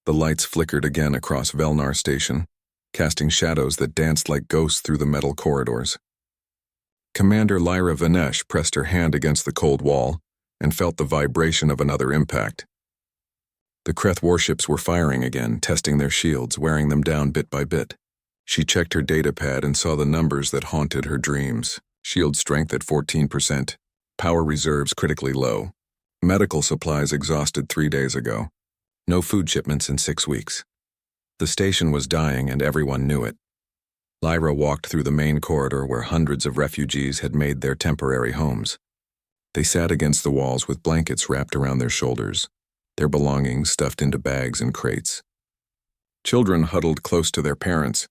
The lights flickered again across Velnar Station, casting shadows that danced like ghosts through the metal corridors. Commander Lyra Vanesh pressed her hand against the cold wall and felt the vibration of another impact. The Kreth warships were firing again, testing their shields, wearing them down bit by bit. She checked her datapad and saw the numbers that haunted her dreams. Shield strength at 14%, power reserves critically low, medical supplies exhausted 3 days ago, no food shipments in 6 weeks. The station was dying and everyone knew it. Lyra walked through the main corridor where hundreds of refugees had made their temporary homes. They sat against the walls with blankets wrapped around their shoulders, their belongings stuffed into bags and crates. Children huddled close to their parents.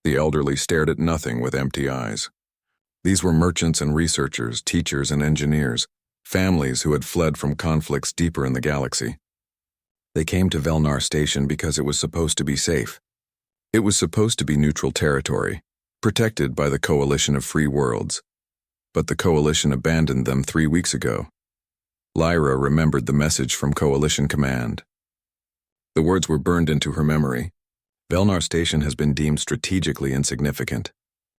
The elderly stared at nothing with empty eyes. These were merchants and researchers, teachers and engineers, families who had fled from conflicts deeper in the galaxy. They came to Velnar Station because it was supposed to be safe. It was supposed to be neutral territory, protected by the Coalition of Free Worlds. But the Coalition abandoned them 3 weeks ago. Lyra remembered the message from Coalition Command. The words were burned into her memory. Velnar Station has been deemed strategically insignificant.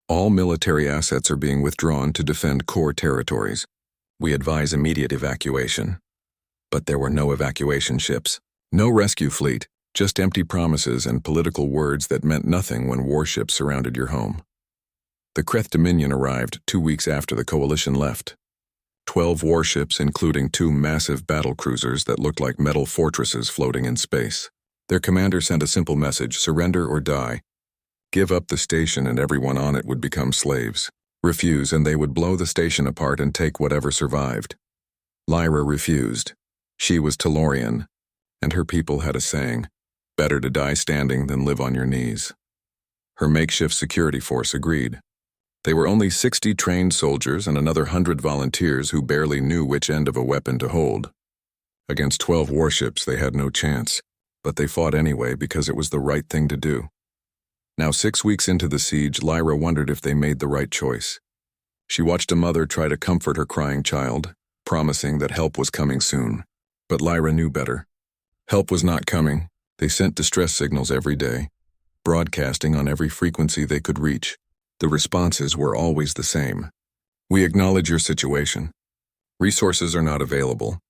All military assets are being withdrawn to defend core territories. We advise immediate evacuation. But there were no evacuation ships, no rescue fleet, just empty promises and political words that meant nothing when warships surrounded your home. The Kreth Dominion arrived 2 weeks after the Coalition left. 12 warships, including 2 massive battle cruisers that looked like metal fortresses floating in space. Their commander sent a simple message: surrender or die. Give up the station and everyone on it would become slaves. Refuse and they would blow the station apart and take whatever survived. Lyra refused. She was Tellurian, and her people had a saying, better to die standing than live on your knees. Her makeshift security force agreed. They were only 60 trained soldiers and another 100 volunteers who barely knew which end of a weapon to hold. Against 12 warships, they had no chance, but they fought anyway because it was the right thing to do. Now 6 weeks into the siege, Lyra wondered if they made the right choice. She watched a mother try to comfort her crying child, promising that help was coming soon. But Lyra knew better. Help was not coming. They sent distress signals every day, broadcasting on every frequency they could reach. The responses were always the same. We acknowledge your situation. Resources are not available.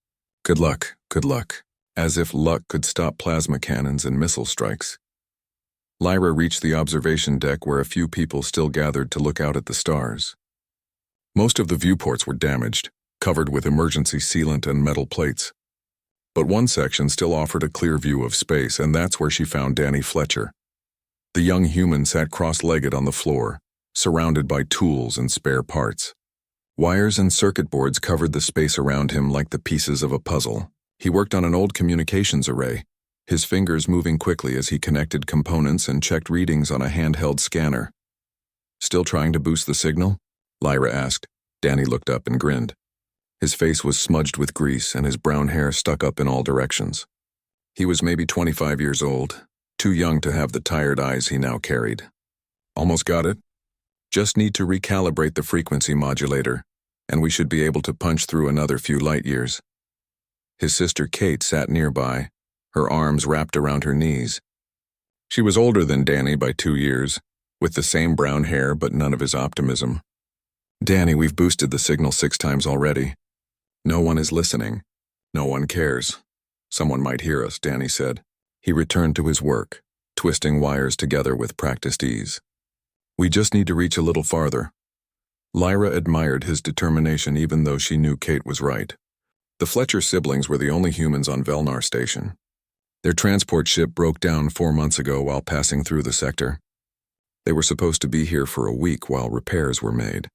Good luck, good luck. As if luck could stop plasma cannons and missile strikes. Lyra reached the observation deck where a few people still gathered to look out at the stars. Most of the viewports were damaged, covered with emergency sealant and metal plates. But one section still offered a clear view of space, and that's where she found Danny Fletcher. The young human sat cross-legged on the floor, surrounded by tools and spare parts. Wires and circuit boards covered the space around him like the pieces of a puzzle. He worked on an old communications array, his fingers moving quickly as he connected components and checked readings on a handheld scanner. Still trying to boost the signal? Lyra asked. Danny looked up and grinned. His face was smudged with grease and his brown hair stuck up in all directions. He was maybe 25 years old, too young to have the tired eyes he now carried. Almost got it? Just need to recalibrate the frequency modulator, and we should be able to punch through another few light years. His sister Kate sat nearby, her arms wrapped around her knees. She was older than Danny by 2 years, with the same brown hair but none of his optimism. Danny, we've boosted the signal 6 times already. No one is listening. No one cares. Someone might hear us, Danny said. He returned to his work, twisting wires together with practiced ease. We just need to reach a little farther. Lyra admired his determination even though she knew Kate was right. The Fletcher siblings were the only humans on Velnar Station. Their transport ship broke down 4 months ago while passing through the sector. They were supposed to be here for a week while repairs were made.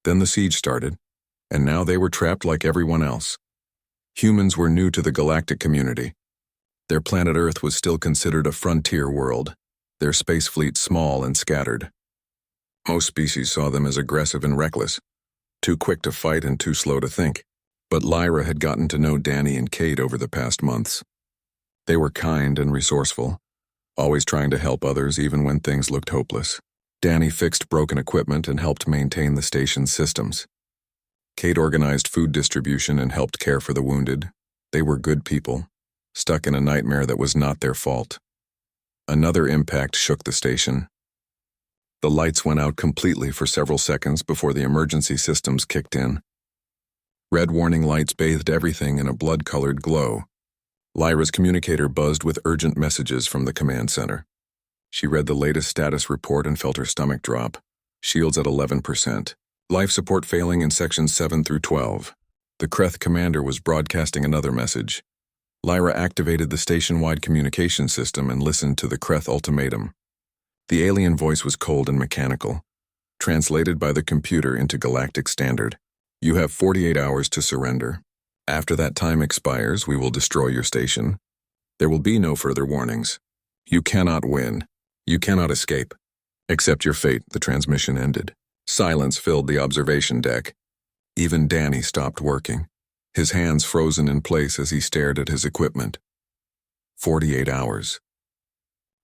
Then the siege started, and now they were trapped like everyone else. Humans were new to the galactic community. Their planet Earth was still considered a frontier world, their space fleet small and scattered. Most species saw them as aggressive and reckless, too quick to fight and too slow to think. But Lyra had gotten to know Danny and Kate over the past months. They were kind and resourceful, always trying to help others even when things looked hopeless. Danny fixed broken equipment and helped maintain the station's systems. Kate organized food distribution and helped care for the wounded. They were good people. stuck in a nightmare that was not their fault. Another impact shook the station. The lights went out completely for several seconds before the emergency systems kicked in. Red warning lights bathed everything in a blood-colored glow. Lyra's communicator buzzed with urgent messages from the command center. She read the latest status report and felt her stomach drop. Shields at 11%. Life support failing in sections 7 through 12. The Kreth commander was broadcasting another message. Lyra activated the station-wide communication system and listened to the Kreth ultimatum. The alien voice was cold and mechanical, translated by the computer into Galactic Standard. You have 48 hours to surrender. After that time expires, we will destroy your station. There will be no further warnings. You cannot win. You cannot escape. Accept your fate, the transmission ended. Silence filled the observation deck. Even Danny stopped working, his hands frozen in place as he stared at his equipment. 48 hours.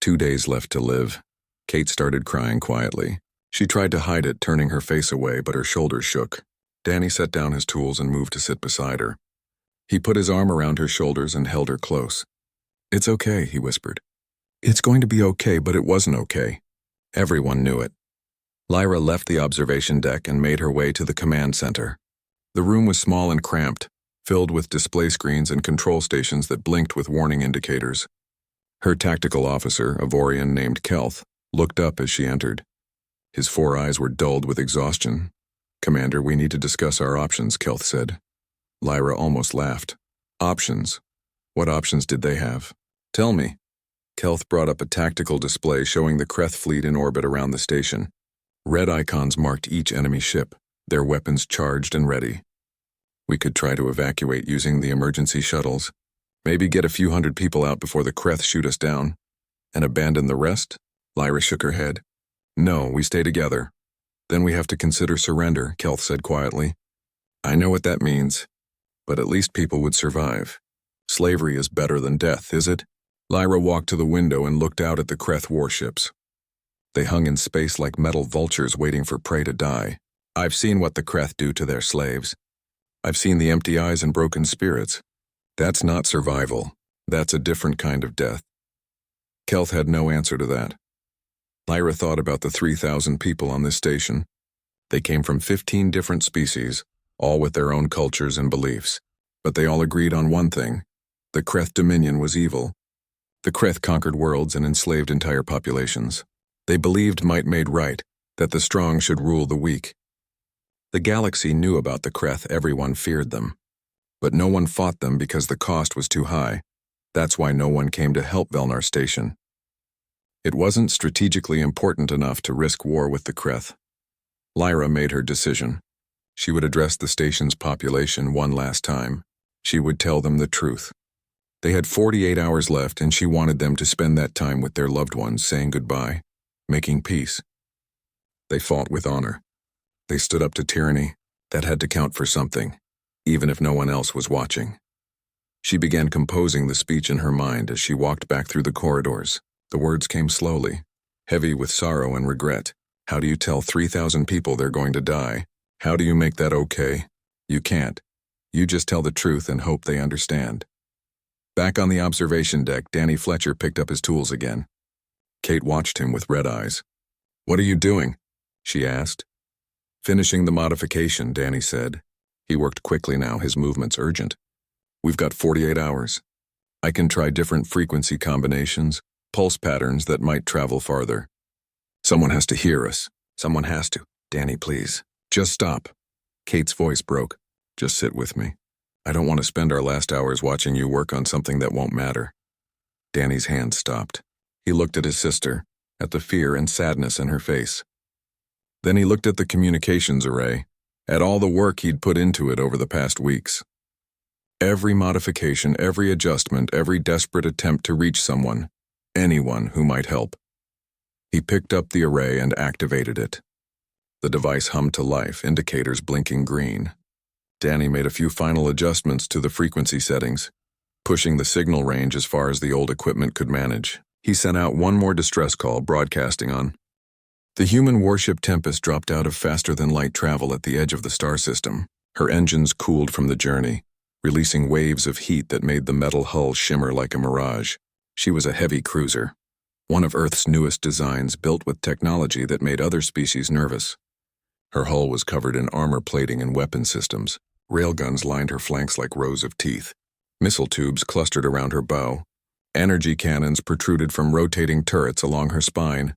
2 days left to live. Kate started crying quietly. She tried to hide it, turning her face away, but her shoulders shook. Danny set down his tools and moved to sit beside her. He put his arm around her shoulders and held her close. It's okay, he whispered. It's going to be okay, but it wasn't okay. Everyone knew it. Lyra left the observation deck and made her way to the command center. The room was small and cramped, filled with display screens and control stations that blinked with warning indicators. Her tactical officer, a Vorian named Kelth, looked up as she entered. His 4 eyes were dulled with exhaustion. Commander, we need to discuss our options, Kelth said. Lyra almost laughed. Options? What options did they have? Tell me. Kelth brought up a tactical display showing the Kreth fleet in orbit around the station. Red icons marked each enemy ship, their weapons charged and ready. We could try to evacuate using the emergency shuttles, maybe get a few hundred people out before the Kreth shoot us down, and abandon the rest? Lyra shook her head. No, we stay together. Then we have to consider surrender, Kelth said quietly. I know what that means, but at least people would survive. Slavery is better than death, is it? Lyra walked to the window and looked out at the Kreth warships. They hung in space like metal vultures waiting for prey to die. I've seen what the Kreth do to their slaves. I've seen the empty eyes and broken spirits. That's not survival. That's a different kind of death. Kelth had no answer to that. Lyra thought about the 3,000 people on this station. They came from 15 different species, all with their own cultures and beliefs. But they all agreed on one thing. The Kreth Dominion was evil. The Kreth conquered worlds and enslaved entire populations. They believed might made right, that the strong should rule the weak. The galaxy knew about the Kreth, everyone feared them. But no one fought them because the cost was too high. That's why no one came to help Velnar Station. It wasn't strategically important enough to risk war with the Kreth. Lyra made her decision. She would address the station's population one last time. She would tell them the truth. They had 48 hours left, and she wanted them to spend that time with their loved ones, saying goodbye, making peace. They fought with honor. They stood up to tyranny. That had to count for something, even if no one else was watching. She began composing the speech in her mind as she walked back through the corridors. The words came slowly, heavy with sorrow and regret. How do you tell 3,000 people they're going to die? How do you make that okay? You can't. You just tell the truth and hope they understand. Back on the observation deck, Danny Fletcher picked up his tools again. Kate watched him with red eyes. What are you doing? She asked. Finishing the modification, Danny said. He worked quickly now, his movements urgent. We've got 48 hours. I can try different frequency combinations, pulse patterns that might travel farther. Someone has to hear us. Someone has to. Danny, please. Just stop. Kate's voice broke. Just sit with me. I don't want to spend our last hours watching you work on something that won't matter. Danny's hand stopped. He looked at his sister, at the fear and sadness in her face. Then he looked at the communications array, at all the work he'd put into it over the past weeks. Every modification, every adjustment, every desperate attempt to reach someone, anyone who might help. He picked up the array and activated it. The device hummed to life, indicators blinking green. Danny made a few final adjustments to the frequency settings, pushing the signal range as far as the old equipment could manage. He sent out one more distress call, broadcasting on. The human warship Tempest dropped out of faster-than-light travel at the edge of the star system. Her engines cooled from the journey. releasing waves of heat that made the metal hull shimmer like a mirage. She was a heavy cruiser, one of Earth's newest designs, built with technology that made other species nervous. Her hull was covered in armor plating and weapon systems. Railguns lined her flanks like rows of teeth. Missile tubes clustered around her bow. Energy cannons protruded from rotating turrets along her spine.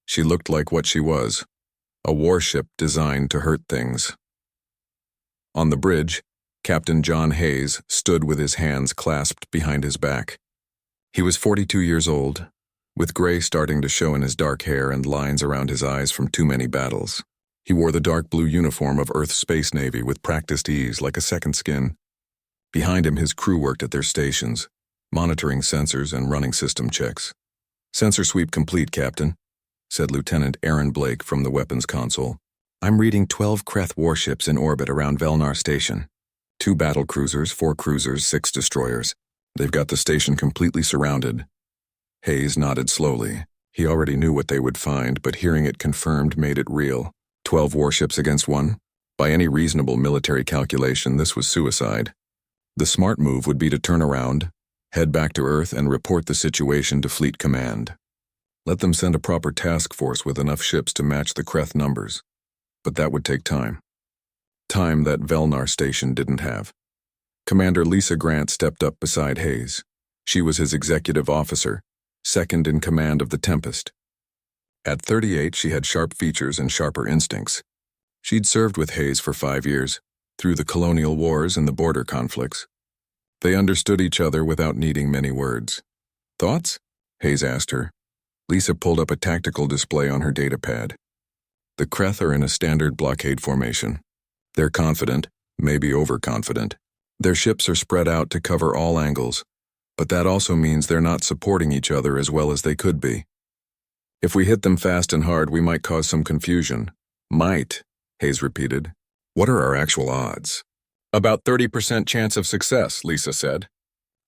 She looked like what she was, a warship designed to hurt things. On the bridge, Captain John Hayes stood with his hands clasped behind his back. He was 42 years old, with gray starting to show in his dark hair and lines around his eyes from too many battles. He wore the dark blue uniform of Earth's Space Navy with practiced ease like a second skin. Behind him, his crew worked at their stations, monitoring sensors and running system checks. "Sensor sweep complete, Captain," said Lieutenant Aaron Blake from the weapons console. "I'm reading 12 Kreth warships in orbit around Velnar Station. 2 battle cruisers, 4 cruisers, 6 destroyers. They've got the station completely surrounded." Hayes nodded slowly. He already knew what they would find, but hearing it confirmed made it real. 12 warships against 1? By any reasonable military calculation, this was suicide. The smart move would be to turn around, head back to Earth, and report the situation to Fleet Command. Let them send a proper task force with enough ships to match the Kreth numbers. But that would take time. Time that Velnar Station didn't have. Commander Lisa Grant stepped up beside Hayes. She was his executive officer, second in command of the Tempest. At 38, she had sharp features and sharper instincts. She'd served with Hayes for 5 years, through the colonial wars and the border conflicts. They understood each other without needing many words. "Thoughts?" Hayes asked her. Lisa pulled up a tactical display on her datapad. "The Kreth are in a standard blockade formation. They're confident, maybe overconfident. Their ships are spread out to cover all angles, but that also means they're not supporting each other as well as they could be. If we hit them fast and hard, we might cause some confusion." "Might," Hayes repeated. "What are our actual odds?" "About 30% chance of success," Lisa said.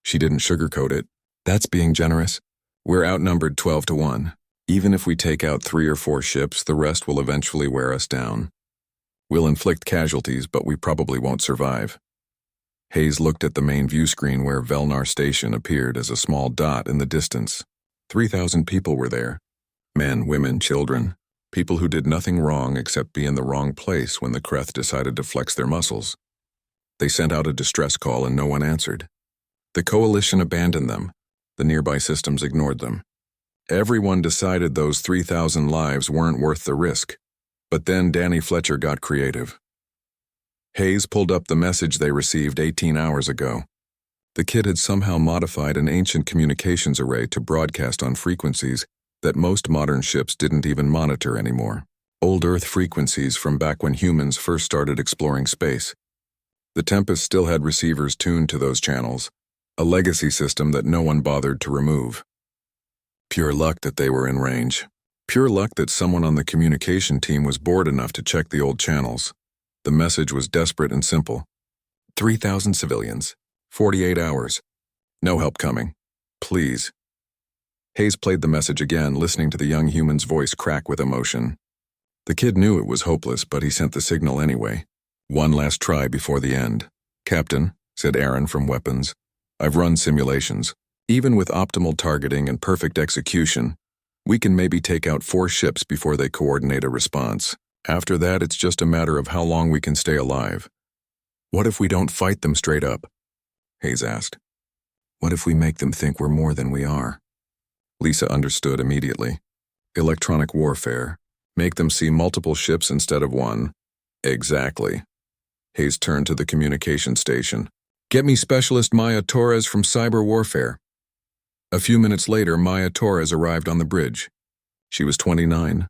She didn't sugarcoat it. "That's being generous. We're outnumbered 12 to 1. Even if we take out 3 or 4 ships, the rest will eventually wear us down. We'll inflict casualties, but we probably won't survive." Hayes looked at the main view screen where Velnar Station appeared as a small dot in the distance. 3,000 people were there. Men, women, children. People who did nothing wrong except be in the wrong place when the Kreth decided to flex their muscles. They sent out a distress call and no one answered. The coalition abandoned them. The nearby systems ignored them. Everyone decided those 3,000 lives weren't worth the risk. But then Danny Fletcher got creative. Hayes pulled up the message they received 18 hours ago. The kid had somehow modified an ancient communications array to broadcast on frequencies that most modern ships didn't even monitor anymore. Old Earth frequencies from back when humans first started exploring space. The Tempest still had receivers tuned to those channels, a legacy system that no one bothered to remove. Pure luck that they were in range. Pure luck that someone on the communication team was bored enough to check the old channels. The message was desperate and simple. 3,000 civilians. 48 hours. No help coming. Please. Hayes played the message again, listening to the young human's voice crack with emotion. The kid knew it was hopeless, but he sent the signal anyway. One last try before the end. "Captain," said Aaron from Weapons, "I've run simulations. Even with optimal targeting and perfect execution, we can maybe take out 4 ships before they coordinate a response. After that, it's just a matter of how long we can stay alive." "What if we don't fight them straight up?" Hayes asked. "What if we make them think we're more than we are?" Lisa understood immediately. Electronic warfare. Make them see multiple ships instead of one. Exactly. Hayes turned to the communication station. "Get me Specialist Maya Torres from Cyber Warfare." A few minutes later, Maya Torres arrived on the bridge. She was 29,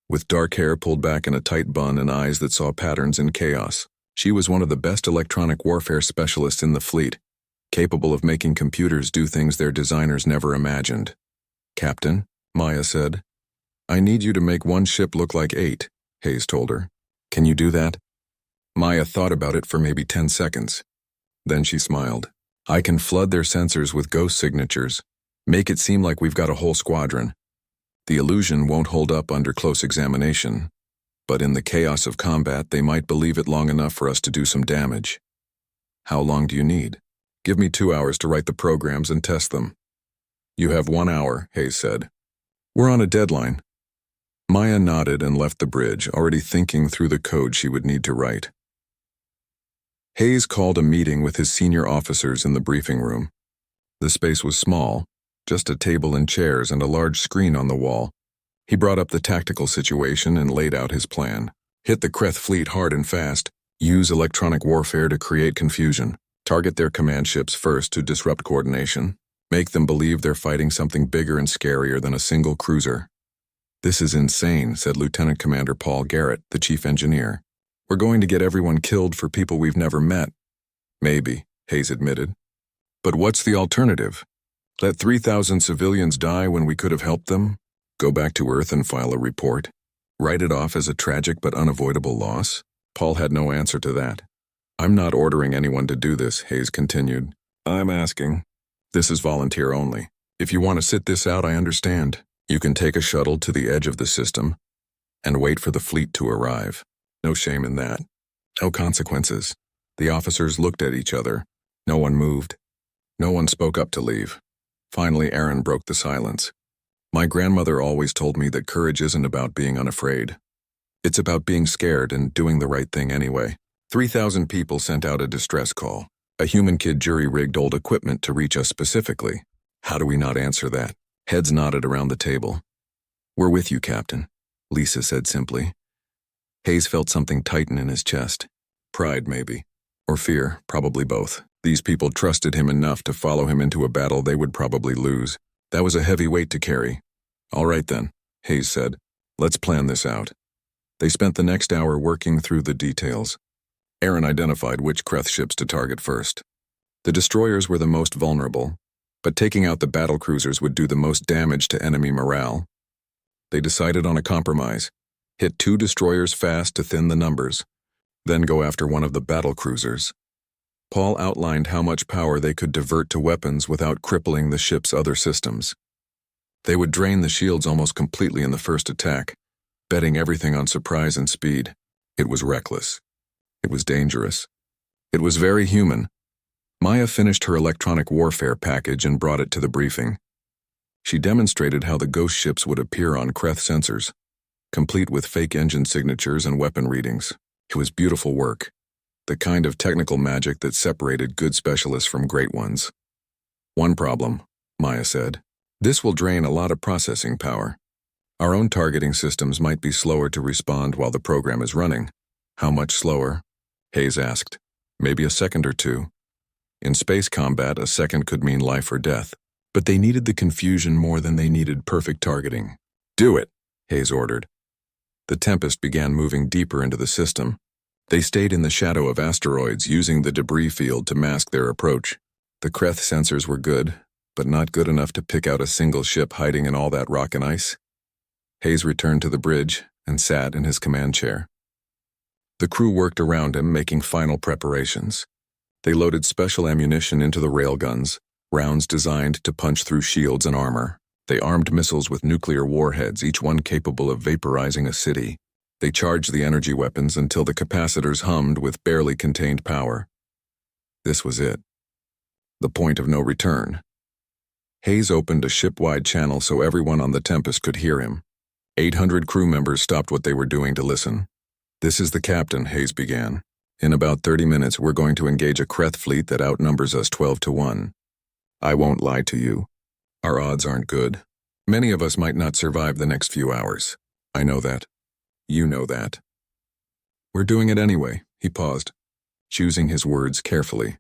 with dark hair pulled back in a tight bun and eyes that saw patterns in chaos. She was one of the best electronic warfare specialists in the fleet, capable of making computers do things their designers never imagined. "Captain," Maya said, "I need you to make one ship look like 8, Hayes told her. "Can you do that?" Maya thought about it for maybe 10 seconds. Then she smiled. "I can flood their sensors with ghost signatures, make it seem like we've got a whole squadron. The illusion won't hold up under close examination, but in the chaos of combat, they might believe it long enough for us to do some damage." How long do you need? Give me 2 hours to write the programs and test them. You have 1 hour, Hayes said. We're on a deadline. Maya nodded and left the bridge, already thinking through the code she would need to write. Hayes called a meeting with his senior officers in the briefing room. The space was small, just a table and chairs and a large screen on the wall. He brought up the tactical situation and laid out his plan. Hit the Kreth fleet hard and fast. Use electronic warfare to create confusion. Target their command ships first to disrupt coordination. Make them believe they're fighting something bigger and scarier than a single cruiser. This is insane, said Lieutenant Commander Paul Garrett, the chief engineer. We're going to get everyone killed for people we've never met. Maybe, Hayes admitted. But what's the alternative? Let 3,000 civilians die when we could have helped them? Go back to Earth and file a report? Write it off as a tragic but unavoidable loss? Paul had no answer to that. I'm not ordering anyone to do this, Hayes continued. I'm asking. This is volunteer only. If you want to sit this out, I understand. You can take a shuttle to the edge of the system and wait for the fleet to arrive. No shame in that. No consequences. The officers looked at each other. No one moved. No one spoke up to leave. Finally, Aaron broke the silence. My grandmother always told me that courage isn't about being unafraid. It's about being scared and doing the right thing anyway. 3,000 people sent out a distress call. A human kid jury-rigged old equipment to reach us specifically. How do we not answer that? Heads nodded around the table. We're with you, Captain, Lisa said simply. Hayes felt something tighten in his chest. Pride, maybe. Or fear, probably both. These people trusted him enough to follow him into a battle they would probably lose. That was a heavy weight to carry. All right then, Hayes said. Let's plan this out. They spent the next hour working through the details. Aaron identified which Kreth ships to target first. The destroyers were the most vulnerable, but taking out the battlecruisers would do the most damage to enemy morale. They decided on a compromise. Hit 2 destroyers fast to thin the numbers, then go after one of the battlecruisers. Paul outlined how much power they could divert to weapons without crippling the ship's other systems. They would drain the shields almost completely in the first attack, betting everything on surprise and speed. It was reckless. It was dangerous. It was very human. Maya finished her electronic warfare package and brought it to the briefing. She demonstrated how the ghost ships would appear on Kreth sensors, complete with fake engine signatures and weapon readings. It was beautiful work, the kind of technical magic that separated good specialists from great ones. One problem, Maya said. This will drain a lot of processing power. Our own targeting systems might be slower to respond while the program is running. How much slower? Hayes asked. Maybe a second or 2. In space combat, a second could mean life or death. But they needed the confusion more than they needed perfect targeting. Do it, Hayes ordered. The Tempest began moving deeper into the system. They stayed in the shadow of asteroids, using the debris field to mask their approach. The Kreth sensors were good, but not good enough to pick out a single ship hiding in all that rock and ice. Hayes returned to the bridge and sat in his command chair. The crew worked around him, making final preparations. They loaded special ammunition into the railguns, rounds designed to punch through shields and armor. They armed missiles with nuclear warheads, each one capable of vaporizing a city. They charged the energy weapons until the capacitors hummed with barely contained power. This was it. The point of no return. Hayes opened a ship-wide channel so everyone on the Tempest could hear him. 800 crew members stopped what they were doing to listen. This is the captain, Hayes began. In about 30 minutes, we're going to engage a Kreth fleet that outnumbers us 12-1. I won't lie to you. Our odds aren't good. Many of us might not survive the next few hours. I know that. You know that. We're doing it anyway, he paused, choosing his words carefully.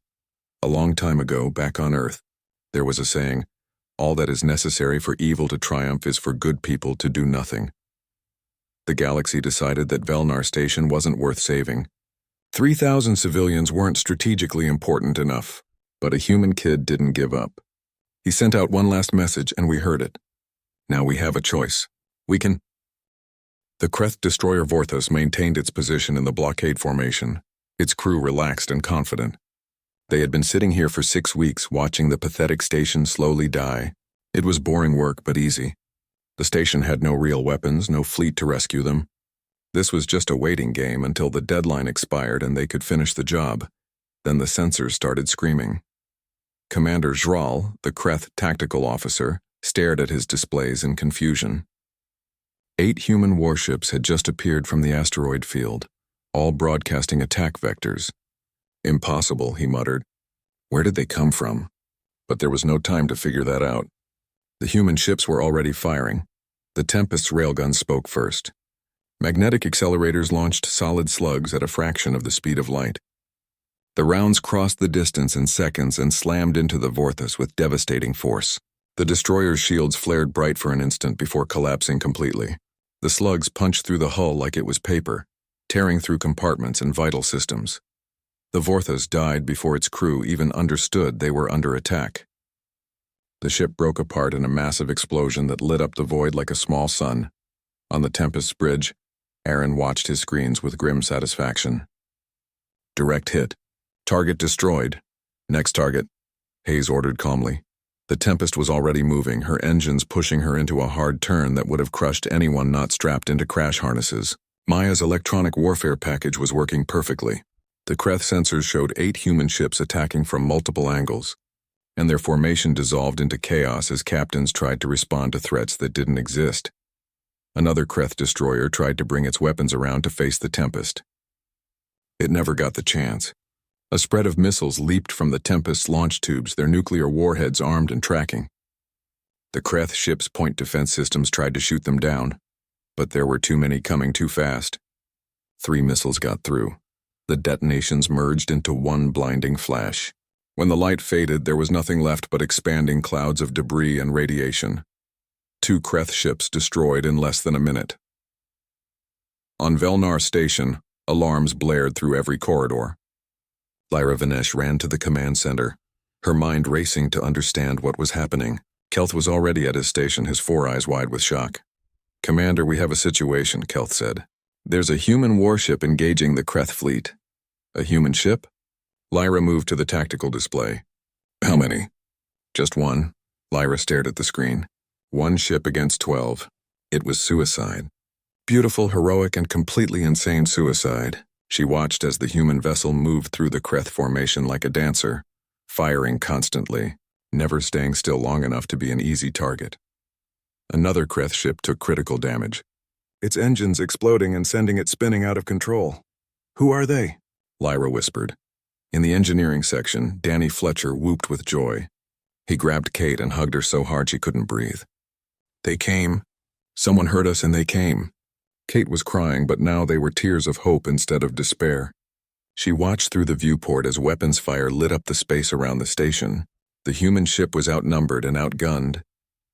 A long time ago, back on Earth, there was a saying, all that is necessary for evil to triumph is for good people to do nothing. The galaxy decided that Velnar Station wasn't worth saving. 3,000 civilians weren't strategically important enough, but a human kid didn't give up. He sent out one last message and we heard it. Now we have a choice. We can... The Kreth destroyer Vorthos maintained its position in the blockade formation, its crew relaxed and confident. They had been sitting here for 6 weeks watching the pathetic station slowly die. It was boring work but easy. The station had no real weapons, no fleet to rescue them. This was just a waiting game until the deadline expired and they could finish the job. Then the sensors started screaming. Commander Zral, the Kreth tactical officer, stared at his displays in confusion. 8 human warships had just appeared from the asteroid field, all broadcasting attack vectors. Impossible, he muttered. Where did they come from? But there was no time to figure that out. The human ships were already firing. The Tempest's railguns spoke first. Magnetic accelerators launched solid slugs at a fraction of the speed of light. The rounds crossed the distance in seconds and slammed into the Vorthos with devastating force. The destroyer's shields flared bright for an instant before collapsing completely. The slugs punched through the hull like it was paper, tearing through compartments and vital systems. The Vorthos died before its crew even understood they were under attack. The ship broke apart in a massive explosion that lit up the void like a small sun. On the Tempest's bridge, Aaron watched his screens with grim satisfaction. Direct hit. Target destroyed. Next target, Hayes ordered calmly. The Tempest was already moving, her engines pushing her into a hard turn that would have crushed anyone not strapped into crash harnesses. Maya's electronic warfare package was working perfectly. The Kreth sensors showed 8 human ships attacking from multiple angles, and their formation dissolved into chaos as captains tried to respond to threats that didn't exist. Another Kreth destroyer tried to bring its weapons around to face the Tempest. It never got the chance. A spread of missiles leaped from the Tempest's launch tubes, their nuclear warheads armed and tracking. The Kreth ship's point defense systems tried to shoot them down, but there were too many coming too fast. 3 missiles got through. The detonations merged into one blinding flash. When the light faded, there was nothing left but expanding clouds of debris and radiation. 2 Kreth ships destroyed in less than a minute. On Velnar Station, alarms blared through every corridor. Lyra Vinesh ran to the command center, her mind racing to understand what was happening. Kelth was already at his station, his 4 eyes wide with shock. "Commander, we have a situation," Kelth said. "There's a human warship engaging the Kreth fleet." "A human ship?" Lyra moved to the tactical display. "How many?" "Just 1. Lyra stared at the screen. 1 ship against 12. It was suicide. Beautiful, heroic, and completely insane suicide. She watched as the human vessel moved through the Kreth formation like a dancer, firing constantly, never staying still long enough to be an easy target. Another Kreth ship took critical damage, its engines exploding and sending it spinning out of control. "Who are they?" Lyra whispered. In the engineering section, Danny Fletcher whooped with joy. He grabbed Kate and hugged her so hard she couldn't breathe. "They came. Someone heard us and they came." Kate was crying, but now they were tears of hope instead of despair. She watched through the viewport as weapons fire lit up the space around the station. The human ship was outnumbered and outgunned,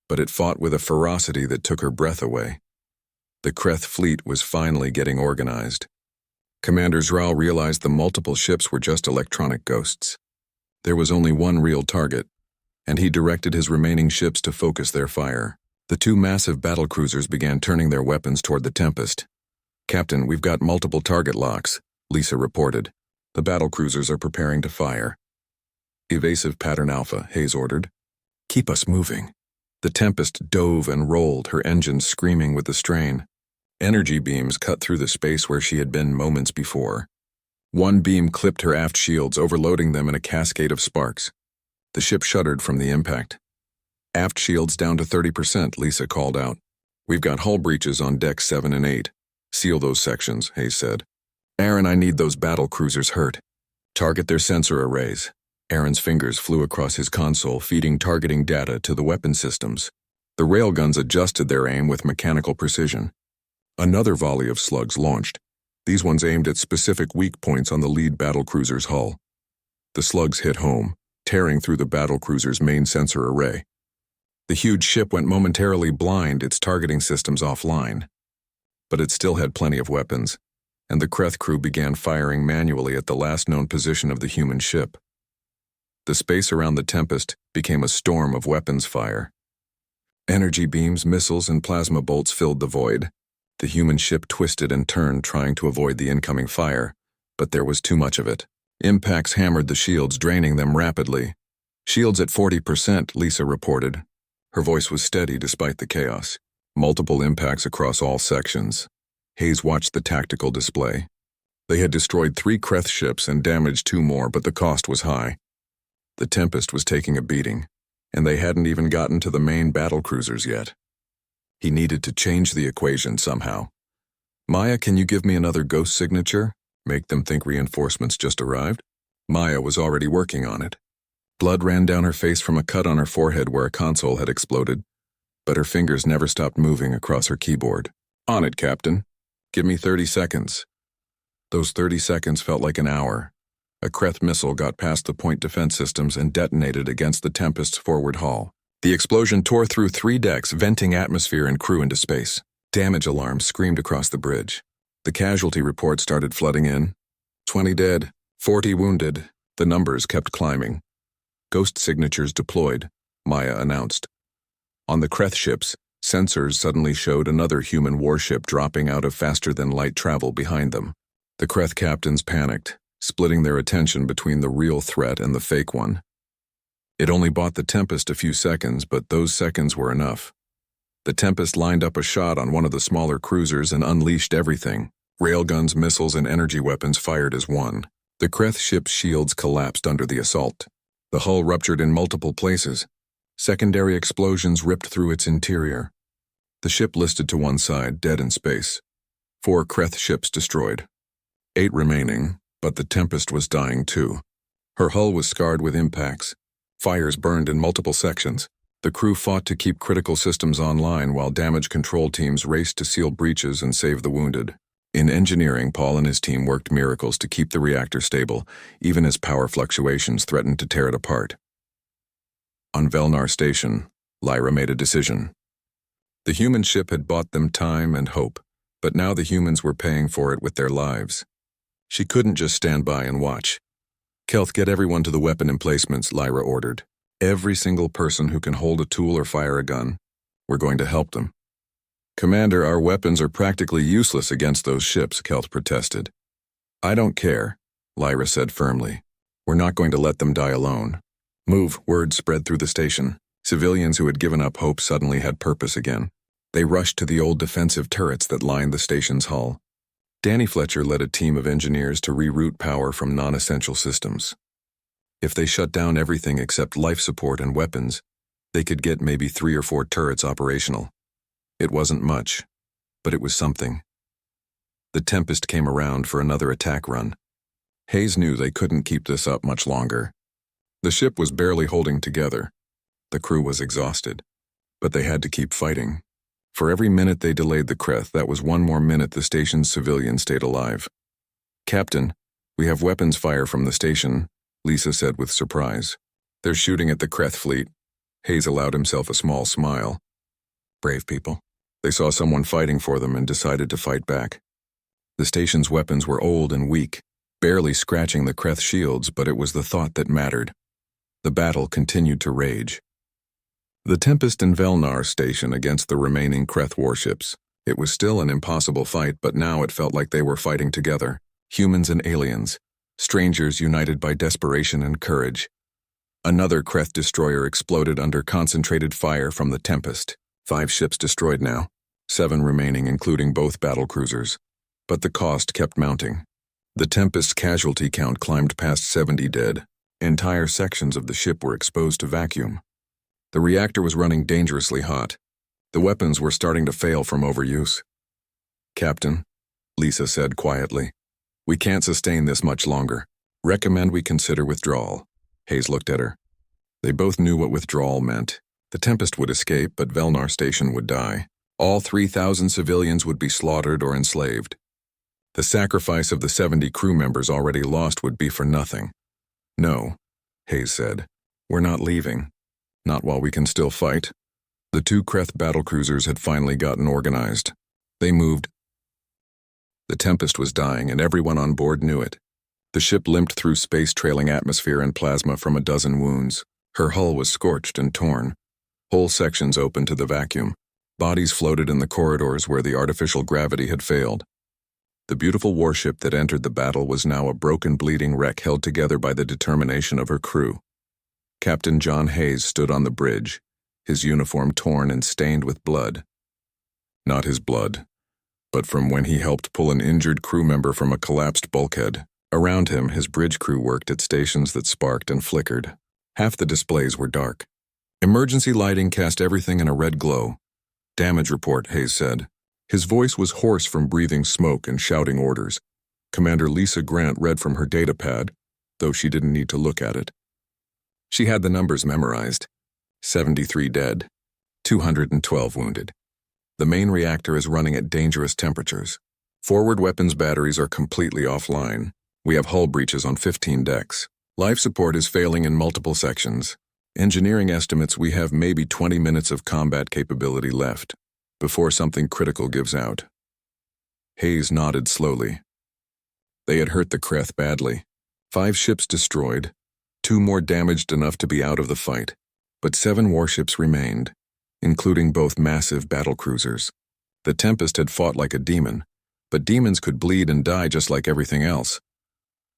but it fought with a ferocity that took her breath away. The Kreth fleet was finally getting organized. Commander Zral realized the multiple ships were just electronic ghosts. There was only one real target, and he directed his remaining ships to focus their fire. The 2 massive battlecruisers began turning their weapons toward the Tempest. "Captain, we've got multiple target locks," Lisa reported. "The battlecruisers are preparing to fire." "Evasive pattern alpha," Hayes ordered. "Keep us moving." The Tempest dove and rolled, her engines screaming with the strain. Energy beams cut through the space where she had been moments before. One beam clipped her aft shields, overloading them in a cascade of sparks. The ship shuddered from the impact. "Aft shields down to 30%, Lisa called out. "We've got hull breaches on decks 7 and 8. Seal those sections," Hayes said. "Aaron, I need those battle cruisers hurt. Target their sensor arrays." Aaron's fingers flew across his console, feeding targeting data to the weapon systems. The railguns adjusted their aim with mechanical precision. Another volley of slugs launched, these ones aimed at specific weak points on the lead battlecruiser's hull. The slugs hit home, tearing through the battlecruiser's main sensor array. The huge ship went momentarily blind, its targeting systems offline. But it still had plenty of weapons, and the Kreth crew began firing manually at the last known position of the human ship. The space around the Tempest became a storm of weapons fire. Energy beams, missiles, and plasma bolts filled the void. The human ship twisted and turned, trying to avoid the incoming fire, but there was too much of it. Impacts hammered the shields, draining them rapidly. "Shields at 40%, Lisa reported. Her voice was steady despite the chaos. Multiple impacts across all sections. Hayes watched the tactical display. They had destroyed 3 Kreth ships and damaged 2 more, but the cost was high. The Tempest was taking a beating, and they hadn't even gotten to the main battlecruisers yet. He needed to change the equation somehow. Maya, can you give me another ghost signature? Make them think reinforcements just arrived? Maya was already working on it. Blood ran down her face from a cut on her forehead where a console had exploded, but her fingers never stopped moving across her keyboard. On it, Captain. Give me 30 seconds. Those 30 seconds felt like an hour. A Kreth missile got past the point defense systems and detonated against the Tempest's forward hull. The explosion tore through 3 decks, venting atmosphere and crew into space. Damage alarms screamed across the bridge. The casualty report started flooding in. 20 dead, 40 wounded. The numbers kept climbing. Ghost signatures deployed, Maya announced. On the Kreth ships, sensors suddenly showed another human warship dropping out of faster-than-light travel behind them. The Kreth captains panicked, splitting their attention between the real threat and the fake one. It only bought the Tempest a few seconds, but those seconds were enough. The Tempest lined up a shot on one of the smaller cruisers and unleashed everything. Railguns, missiles, and energy weapons fired as one. The Kreth ship's shields collapsed under the assault. The hull ruptured in multiple places. Secondary explosions ripped through its interior. The ship listed to one side, dead in space. 4 Kreth ships destroyed. 8 remaining, but the Tempest was dying too. Her hull was scarred with impacts. Fires burned in multiple sections. The crew fought to keep critical systems online while damage control teams raced to seal breaches and save the wounded. In engineering, Paul and his team worked miracles to keep the reactor stable, even as power fluctuations threatened to tear it apart. On Velnar Station, Lyra made a decision. The human ship had bought them time and hope, but now the humans were paying for it with their lives. She couldn't just stand by and watch. Kelth, get everyone to the weapon emplacements, Lyra ordered. Every single person who can hold a tool or fire a gun. We're going to help them. Commander, our weapons are practically useless against those ships, Kelth protested. I don't care, Lyra said firmly. We're not going to let them die alone. Move, word spread through the station. Civilians who had given up hope suddenly had purpose again. They rushed to the old defensive turrets that lined the station's hull. Danny Fletcher led a team of engineers to reroute power from non-essential systems. If they shut down everything except life support and weapons, they could get maybe 3 or 4 turrets operational. It wasn't much, but it was something. The Tempest came around for another attack run. Hayes knew they couldn't keep this up much longer. The ship was barely holding together. The crew was exhausted, but they had to keep fighting. For every minute they delayed the Kreth, that was 1 more minute the station's civilians stayed alive. Captain, we have weapons fire from the station, Lisa said with surprise. They're shooting at the Kreth fleet. Hayes allowed himself a small smile. Brave people. They saw someone fighting for them and decided to fight back. The station's weapons were old and weak, barely scratching the Kreth shields, but it was the thought that mattered. The battle continued to rage. The Tempest and Velnar Station against the remaining Kreth warships. It was still an impossible fight, but now it felt like they were fighting together. Humans and aliens. Strangers united by desperation and courage. Another Kreth destroyer exploded under concentrated fire from the Tempest. 5 ships destroyed now. 7 remaining, including both battlecruisers. But the cost kept mounting. The Tempest's casualty count climbed past 70 dead. Entire sections of the ship were exposed to vacuum. The reactor was running dangerously hot. The weapons were starting to fail from overuse. Captain, Lisa said quietly, we can't sustain this much longer. Recommend we consider withdrawal. Hayes looked at her. They both knew what withdrawal meant. The Tempest would escape, but Velnar Station would die. All 3,000 civilians would be slaughtered or enslaved. The sacrifice of the 70 crew members already lost would be for nothing. No, Hayes said. We're not leaving. Not while we can still fight. The 2 Kreth battlecruisers had finally gotten organized. They moved. The Tempest was dying, and everyone on board knew it. The ship limped through space, trailing atmosphere and plasma from a dozen wounds. Her hull was scorched and torn. Whole sections opened to the vacuum. Bodies floated in the corridors where the artificial gravity had failed. The beautiful warship that entered the battle was now a broken, bleeding wreck held together by the determination of her crew. Captain John Hayes stood on the bridge, his uniform torn and stained with blood. Not his blood, but from when he helped pull an injured crew member from a collapsed bulkhead. Around him, his bridge crew worked at stations that sparked and flickered. Half the displays were dark. Emergency lighting cast everything in a red glow. "Damage report," Hayes said. His voice was hoarse from breathing smoke and shouting orders. Commander Lisa Grant read from her datapad, though she didn't need to look at it. She had the numbers memorized. 73 dead, 212 wounded. The main reactor is running at dangerous temperatures. Forward weapons batteries are completely offline. We have hull breaches on 15 decks. Life support is failing in multiple sections. Engineering estimates we have maybe 20 minutes of combat capability left before something critical gives out. Hayes nodded slowly. They had hurt the Kreth badly. 5 ships destroyed, 2 more damaged enough to be out of the fight, but 7 warships remained, including both massive battlecruisers. The Tempest had fought like a demon, but demons could bleed and die just like everything else.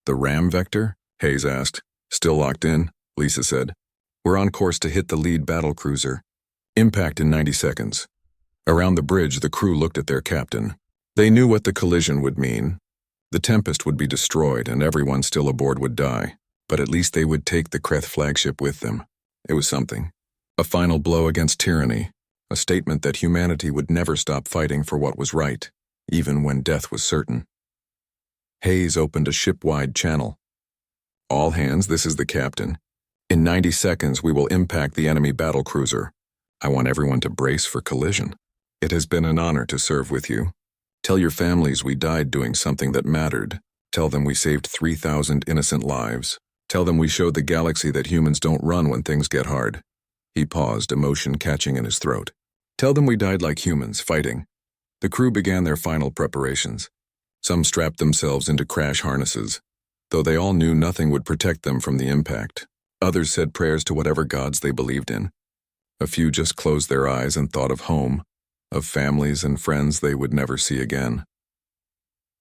"The ram vector?" Hayes asked. "Still locked in," Lisa said. "We're on course to hit the lead battlecruiser. Impact in 90 seconds. Around the bridge, the crew looked at their captain. They knew what the collision would mean. The Tempest would be destroyed and everyone still aboard would die, but at least they would take the Kreth flagship with them. It was something. A final blow against tyranny, a statement that humanity would never stop fighting for what was right, even when death was certain. Hayes opened a ship-wide channel. "All hands, this is the captain. In 90 seconds, we will impact the enemy battlecruiser. I want everyone to brace for collision. It has been an honor to serve with you. Tell your families we died doing something that mattered. Tell them we saved 3,000 innocent lives. Tell them we showed the galaxy that humans don't run when things get hard." He paused, emotion catching in his throat. "Tell them we died like humans, fighting." The crew began their final preparations. Some strapped themselves into crash harnesses, though they all knew nothing would protect them from the impact. Others said prayers to whatever gods they believed in. A few just closed their eyes and thought of home, of families and friends they would never see again.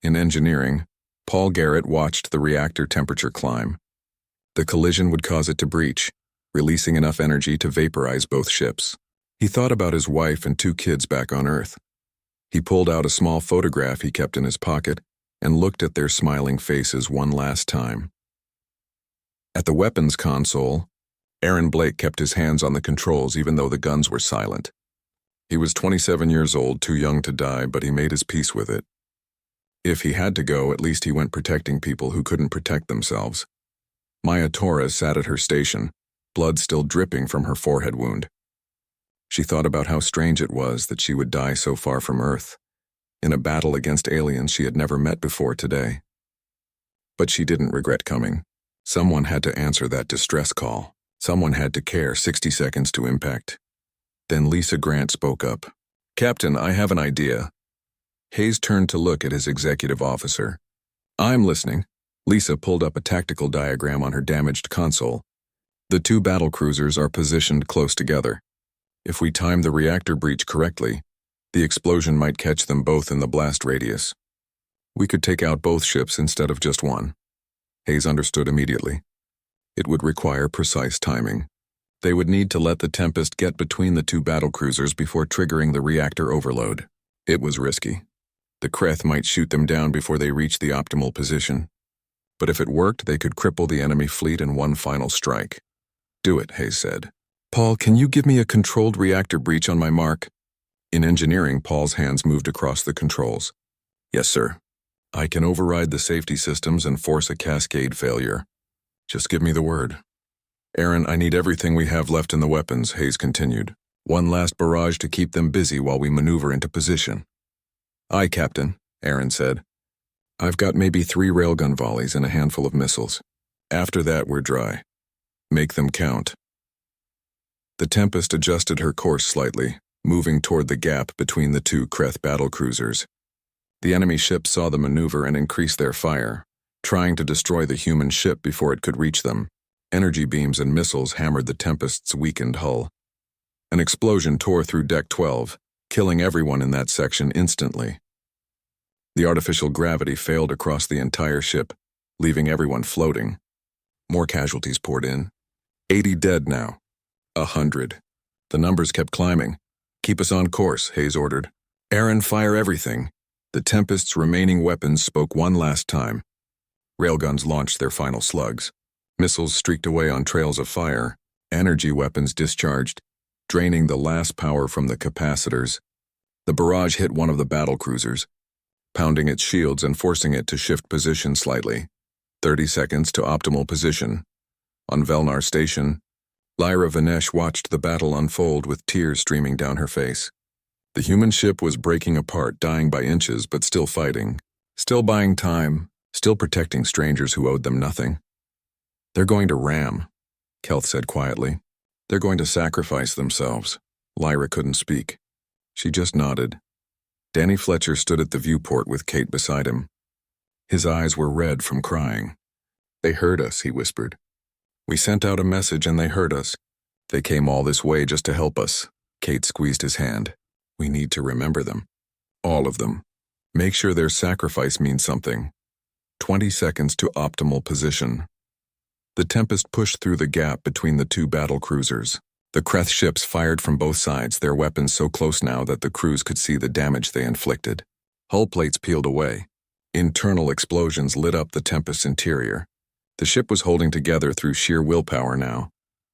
In engineering, Paul Garrett watched the reactor temperature climb. The collision would cause it to breach, releasing enough energy to vaporize both ships. He thought about his wife and 2 kids back on Earth. He pulled out a small photograph he kept in his pocket and looked at their smiling faces one last time. At the weapons console, Aaron Blake kept his hands on the controls even though the guns were silent. He was 27 years old, too young to die, but he made his peace with it. If he had to go, at least he went protecting people who couldn't protect themselves. Maya Torres sat at her station, blood still dripping from her forehead wound. She thought about how strange it was that she would die so far from Earth, in a battle against aliens she had never met before today. But she didn't regret coming. Someone had to answer that distress call. Someone had to care 60 seconds to impact. Then Lisa Grant spoke up. "Captain, I have an idea." Hayes turned to look at his executive officer. "I'm listening." Lisa pulled up a tactical diagram on her damaged console. "The 2 battlecruisers are positioned close together. If we time the reactor breach correctly, the explosion might catch them both in the blast radius. We could take out both ships instead of just one." Hayes understood immediately. It would require precise timing. They would need to let the Tempest get between the 2 battlecruisers before triggering the reactor overload. It was risky. The Kreth might shoot them down before they reached the optimal position. But if it worked, they could cripple the enemy fleet in one final strike. "Do it," Hayes said. "Paul, can you give me a controlled reactor breach on my mark?" In engineering, Paul's hands moved across the controls. "Yes, sir. I can override the safety systems and force a cascade failure. Just give me the word." "Aaron, I need everything we have left in the weapons," Hayes continued. "One last barrage to keep them busy while we maneuver into position." "Aye, Captain," Aaron said. "I've got maybe 3 railgun volleys and a handful of missiles. After that, we're dry. Make them count." The Tempest adjusted her course slightly, moving toward the gap between the 2 Kreth battlecruisers. The enemy ships saw the maneuver and increased their fire, trying to destroy the human ship before it could reach them. Energy beams and missiles hammered the Tempest's weakened hull. An explosion tore through Deck 12, killing everyone in that section instantly. The artificial gravity failed across the entire ship, leaving everyone floating. More casualties poured in. 80 dead now. 100. The numbers kept climbing. "Keep us on course," Hayes ordered. "Aaron, fire everything." The Tempest's remaining weapons spoke one last time. Railguns launched their final slugs. Missiles streaked away on trails of fire. Energy weapons discharged, draining the last power from the capacitors. The barrage hit one of the battlecruisers, pounding its shields and forcing it to shift position slightly. 30 seconds to optimal position. On Velnar Station, Lyra Vanesh watched the battle unfold with tears streaming down her face. The human ship was breaking apart, dying by inches, but still fighting. Still buying time, still protecting strangers who owed them nothing. "They're going to ram," Kelth said quietly. "They're going to sacrifice themselves." Lyra couldn't speak. She just nodded. Danny Fletcher stood at the viewport with Kate beside him. His eyes were red from crying. "They heard us," he whispered. "We sent out a message and they heard us. They came all this way just to help us." Kate squeezed his hand. "We need to remember them. All of them. Make sure their sacrifice means something." 20 seconds to optimal position. The Tempest pushed through the gap between the two battle cruisers. The Kreth ships fired from both sides, their weapons so close now that the crews could see the damage they inflicted. Hull plates peeled away. Internal explosions lit up the Tempest's interior. The ship was holding together through sheer willpower now,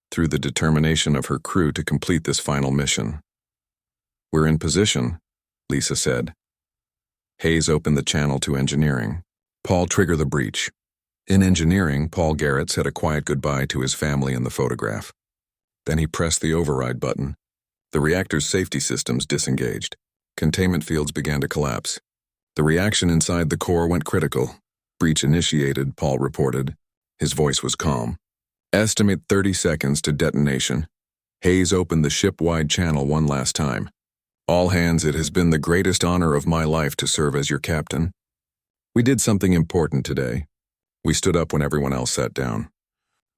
through the determination of her crew to complete this final mission. "We're in position," Lisa said. Hayes opened the channel to engineering. "Paul, trigger the breach." In engineering, Paul Garrett said a quiet goodbye to his family in the photograph. Then he pressed the override button. The reactor's safety systems disengaged. Containment fields began to collapse. The reaction inside the core went critical. "Breach initiated," Paul reported. His voice was calm. "Estimate 30 seconds to detonation." Hayes opened the ship-wide channel one last time. "All hands, it has been the greatest honor of my life to serve as your captain. We did something important today. We stood up when everyone else sat down.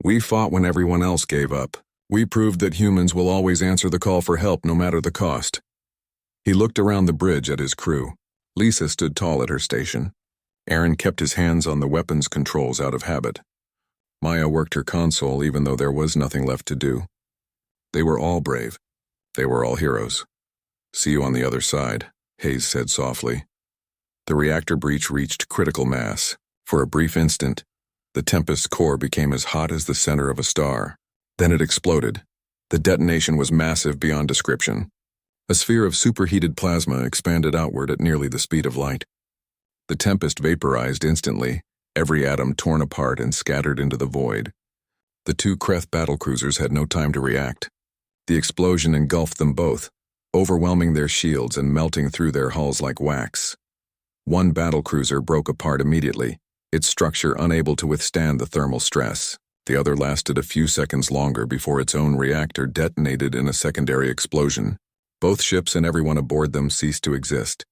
We fought when everyone else gave up. We proved that humans will always answer the call for help no matter the cost." He looked around the bridge at his crew. Lisa stood tall at her station. Aaron kept his hands on the weapons controls out of habit. Maya worked her console even though there was nothing left to do. They were all brave. They were all heroes. "See you on the other side," Hayes said softly. The reactor breach reached critical mass. For a brief instant, the Tempest's core became as hot as the center of a star. Then it exploded. The detonation was massive beyond description. A sphere of superheated plasma expanded outward at nearly the speed of light. The Tempest vaporized instantly, every atom torn apart and scattered into the void. The two Kreth battlecruisers had no time to react. The explosion engulfed them both, overwhelming their shields and melting through their hulls like wax. One battlecruiser broke apart immediately, its structure unable to withstand the thermal stress. The other lasted a few seconds longer before its own reactor detonated in a secondary explosion. Both ships and everyone aboard them ceased to exist.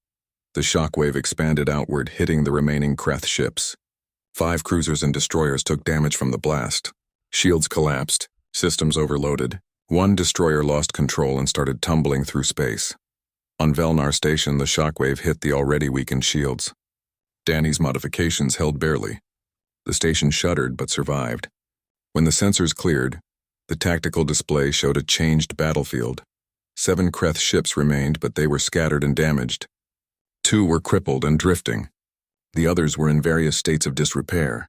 The shockwave expanded outward, hitting the remaining Kreth ships. 5 cruisers and destroyers took damage from the blast. Shields collapsed, systems overloaded. One destroyer lost control and started tumbling through space. On Velnar Station, the shockwave hit the already weakened shields. Danny's modifications held barely. The station shuddered but survived. When the sensors cleared, the tactical display showed a changed battlefield. 7 Kreth ships remained, but they were scattered and damaged. 2 were crippled and drifting. The others were in various states of disrepair.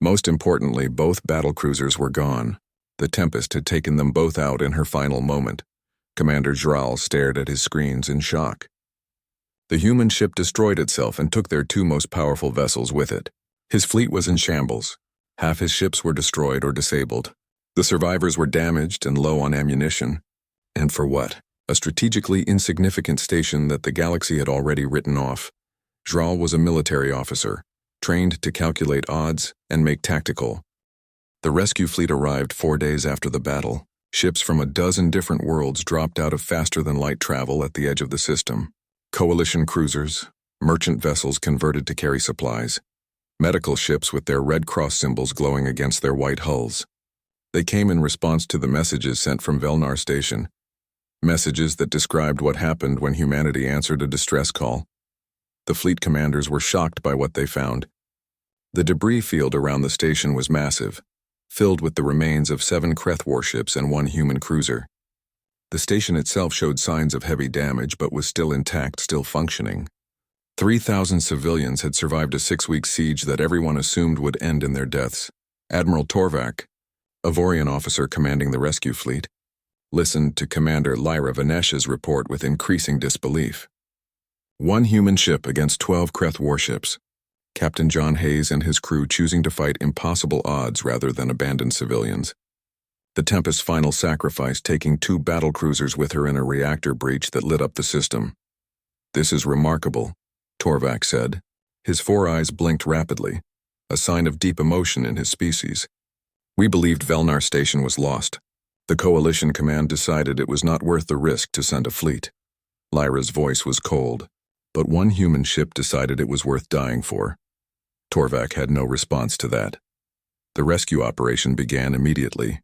Most importantly, both battlecruisers were gone. The Tempest had taken them both out in her final moment. Commander Jral stared at his screens in shock. The human ship destroyed itself and took their 2 most powerful vessels with it. His fleet was in shambles. Half his ships were destroyed or disabled. The survivors were damaged and low on ammunition. And for what? A strategically insignificant station that the galaxy had already written off. Jral was a military officer, trained to calculate odds and make tactical. The rescue fleet arrived 4 days after the battle. Ships from a dozen different worlds dropped out of faster-than-light travel at the edge of the system. Coalition cruisers, merchant vessels converted to carry supplies, medical ships with their Red Cross symbols glowing against their white hulls. They came in response to the messages sent from Velnar Station, messages that described what happened when humanity answered a distress call. The fleet commanders were shocked by what they found. The debris field around the station was massive, filled with the remains of 7 Kreth warships and 1 human cruiser. The station itself showed signs of heavy damage but was still intact, still functioning. 3,000 civilians had survived a 6-week siege that everyone assumed would end in their deaths. Admiral Torvak, a Vorian officer commanding the rescue fleet, listened to Commander Lyra Vanesh's report with increasing disbelief. 1 human ship against 12 Kreth warships. Captain John Hayes and his crew choosing to fight impossible odds rather than abandon civilians. The Tempest's final sacrifice taking 2 battlecruisers with her in a reactor breach that lit up the system. "This is remarkable," Torvak said. His 4 eyes blinked rapidly, a sign of deep emotion in his species. "We believed Velnar Station was lost. The Coalition Command decided it was not worth the risk to send a fleet." Lyra's voice was cold, but 1 human ship decided it was worth dying for. Torvak had no response to that. The rescue operation began immediately.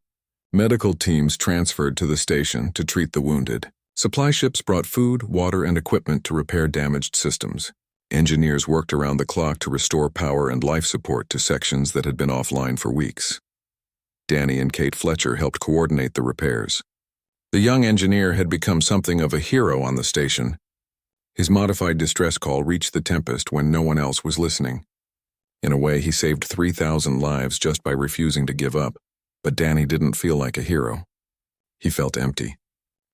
Medical teams transferred to the station to treat the wounded. Supply ships brought food, water, and equipment to repair damaged systems. Engineers worked around the clock to restore power and life support to sections that had been offline for weeks. Danny and Kate Fletcher helped coordinate the repairs. The young engineer had become something of a hero on the station. His modified distress call reached the Tempest when no one else was listening. In a way, he saved 3,000 lives just by refusing to give up, but Danny didn't feel like a hero. He felt empty.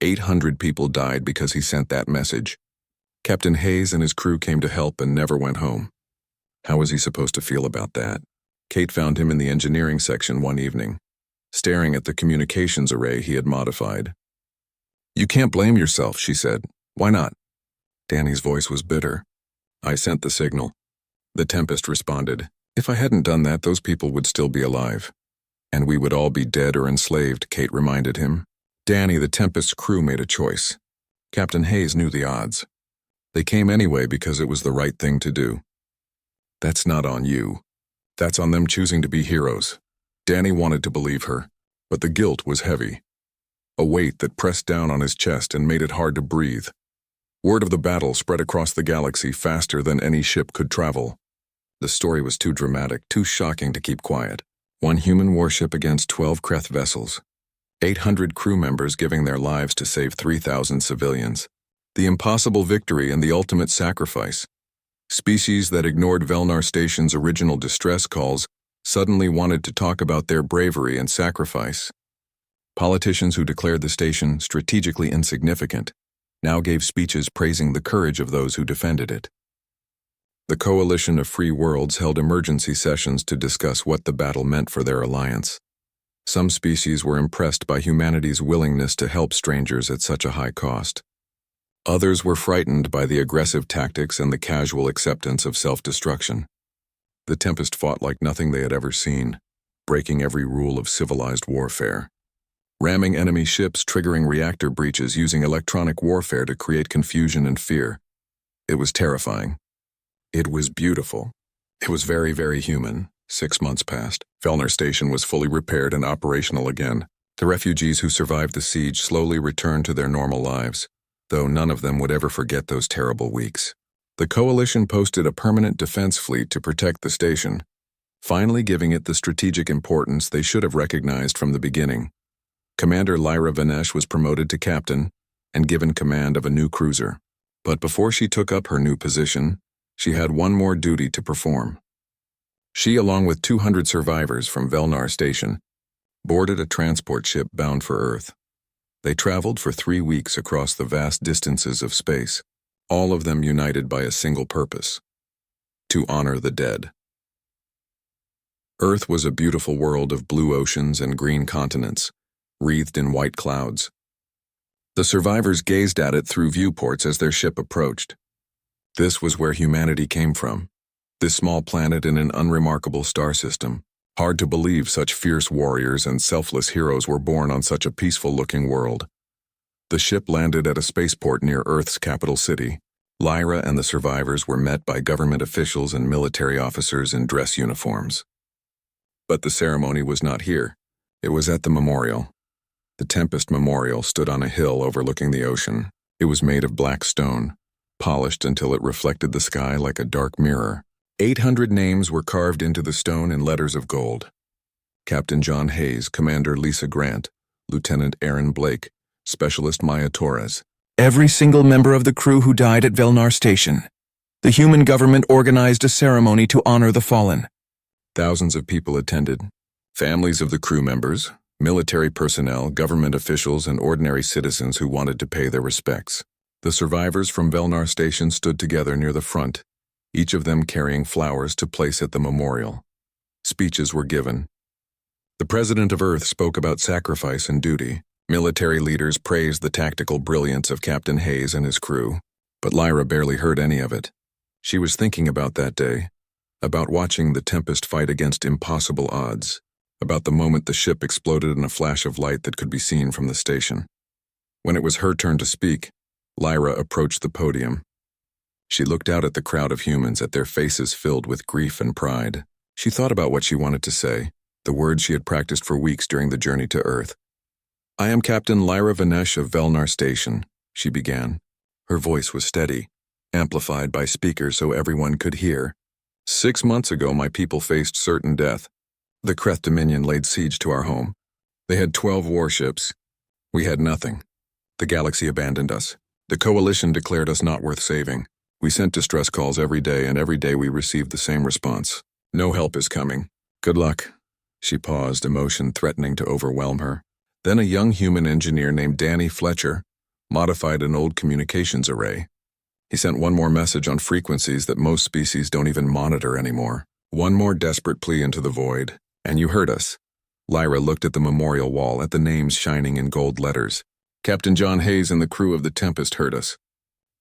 800 people died because he sent that message. Captain Hayes and his crew came to help and never went home. How was he supposed to feel about that? Kate found him in the engineering section one evening, staring at the communications array he had modified. "You can't blame yourself," she said. "Why not?" Danny's voice was bitter. "I sent the signal." The Tempest responded, "If I hadn't done that, those people would still be alive. And we would all be dead or enslaved," Kate reminded him. Danny, the Tempest's crew, made a choice. Captain Hayes knew the odds. They came anyway because it was the right thing to do. "That's not on you. That's on them choosing to be heroes." Danny wanted to believe her, but the guilt was heavy. A weight that pressed down on his chest and made it hard to breathe. Word of the battle spread across the galaxy faster than any ship could travel. The story was too dramatic, too shocking to keep quiet. 1 human warship against 12 Kreth vessels. 800 crew members giving their lives to save 3,000 civilians. The impossible victory and the ultimate sacrifice. Species that ignored Velnar Station's original distress calls suddenly wanted to talk about their bravery and sacrifice. Politicians who declared the station strategically insignificant now gave speeches praising the courage of those who defended it. The Coalition of Free Worlds held emergency sessions to discuss what the battle meant for their alliance. Some species were impressed by humanity's willingness to help strangers at such a high cost. Others were frightened by the aggressive tactics and the casual acceptance of self-destruction. The Tempest fought like nothing they had ever seen, breaking every rule of civilized warfare. Ramming enemy ships, triggering reactor breaches, using electronic warfare to create confusion and fear. It was terrifying. It was beautiful. It was very, very human. 6 months passed. Velnar Station was fully repaired and operational again. The refugees who survived the siege slowly returned to their normal lives, though none of them would ever forget those terrible weeks. The Coalition posted a permanent defense fleet to protect the station, finally giving it the strategic importance they should have recognized from the beginning. Commander Lyra Vanesh was promoted to captain and given command of a new cruiser. But before she took up her new position, she had one more duty to perform. She, along with 200 survivors from Velnar Station, boarded a transport ship bound for Earth. They traveled for 3 weeks across the vast distances of space, all of them united by a single purpose: to honor the dead. Earth was a beautiful world of blue oceans and green continents, wreathed in white clouds. The survivors gazed at it through viewports as their ship approached. This was where humanity came from, this small planet in an unremarkable star system. Hard to believe such fierce warriors and selfless heroes were born on such a peaceful-looking world. The ship landed at a spaceport near Earth's capital city. Lyra and the survivors were met by government officials and military officers in dress uniforms. But the ceremony was not here. It was at the memorial. The Tempest Memorial stood on a hill overlooking the ocean. It was made of black stone, polished until it reflected the sky like a dark mirror. 800 names were carved into the stone in letters of gold. Captain John Hayes, Commander Lisa Grant, Lieutenant Aaron Blake, Specialist Maya Torres. Every single member of the crew who died at Velnar Station. The human government organized a ceremony to honor the fallen. Thousands of people attended. Families of the crew members, military personnel, government officials, and ordinary citizens who wanted to pay their respects. The survivors from Velnar Station stood together near the front, each of them carrying flowers to place at the memorial. Speeches were given. The President of Earth spoke about sacrifice and duty. Military leaders praised the tactical brilliance of Captain Hayes and his crew, but Lyra barely heard any of it. She was thinking about that day, about watching the Tempest fight against impossible odds, about the moment the ship exploded in a flash of light that could be seen from the station. When it was her turn to speak, Lyra approached the podium. She looked out at the crowd of humans, at their faces filled with grief and pride. She thought about what she wanted to say, the words she had practiced for weeks during the journey to Earth. "I am Captain Lyra Vanesh of Velnar Station," she began. Her voice was steady, amplified by speakers so everyone could hear. "6 months ago, my people faced certain death. The Kreth Dominion laid siege to our home. They had 12 warships. We had nothing. The galaxy abandoned us. The Coalition declared us not worth saving. We sent distress calls every day, and every day we received the same response. No help is coming. Good luck." She paused, emotion threatening to overwhelm her. Then a young human engineer named Danny Fletcher modified an old communications array. He sent one more message on frequencies that most species don't even monitor anymore. One more desperate plea into the void. "And you heard us." Lyra looked at the memorial wall, at the names shining in gold letters. "Captain John Hayes and the crew of the Tempest heard us.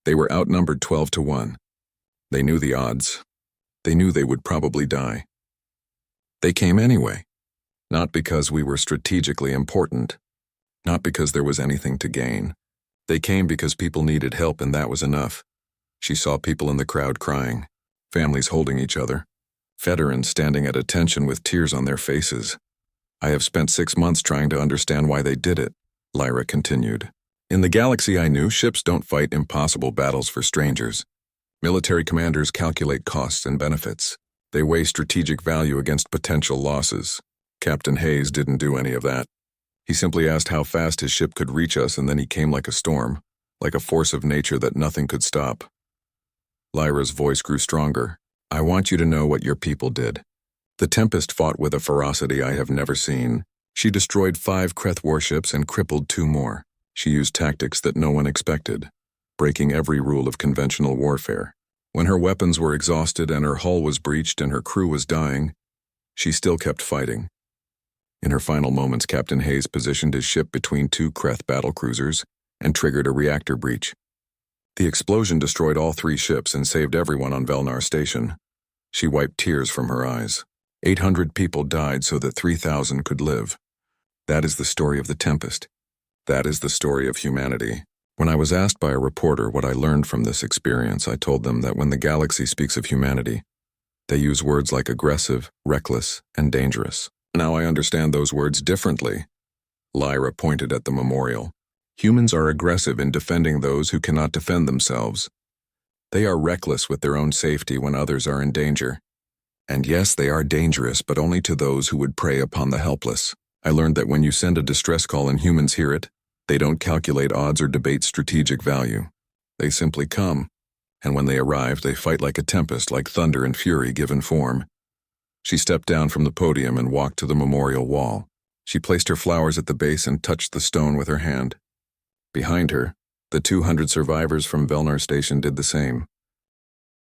They were outnumbered 12-1. They knew the odds. They knew they would probably die. They came anyway. Not because we were strategically important. Not because there was anything to gain. They came because people needed help, and that was enough." She saw people in the crowd crying, families holding each other, veterans standing at attention with tears on their faces. "I have spent 6 months trying to understand why they did it," Lyra continued. "In the galaxy I knew, ships don't fight impossible battles for strangers. Military commanders calculate costs and benefits. They weigh strategic value against potential losses. Captain Hayes didn't do any of that. He simply asked how fast his ship could reach us, and then he came like a storm, like a force of nature that nothing could stop." Lyra's voice grew stronger. "I want you to know what your people did. The Tempest fought with a ferocity I have never seen. She destroyed 5 Kreth warships and crippled 2 more. She used tactics that no one expected, breaking every rule of conventional warfare. When her weapons were exhausted and her hull was breached and her crew was dying, she still kept fighting. In her final moments, Captain Hayes positioned his ship between 2 Kreth battlecruisers and triggered a reactor breach. The explosion destroyed all 3 ships and saved everyone on Velnar Station." She wiped tears from her eyes. 800 people died so that 3,000 could live. That is the story of the Tempest. That is the story of humanity. When I was asked by a reporter what I learned from this experience, I told them that when the galaxy speaks of humanity, they use words like aggressive, reckless, and dangerous. Now I understand those words differently. Lyra pointed at the memorial. Humans are aggressive in defending those who cannot defend themselves. They are reckless with their own safety when others are in danger. And yes, they are dangerous, but only to those who would prey upon the helpless. I learned that when you send a distress call and humans hear it, they don't calculate odds or debate strategic value. They simply come, and when they arrive, they fight like a tempest, like thunder and fury given form. She stepped down from the podium and walked to the memorial wall. She placed her flowers at the base and touched the stone with her hand. Behind her, the 200 survivors from Velnar Station did the same.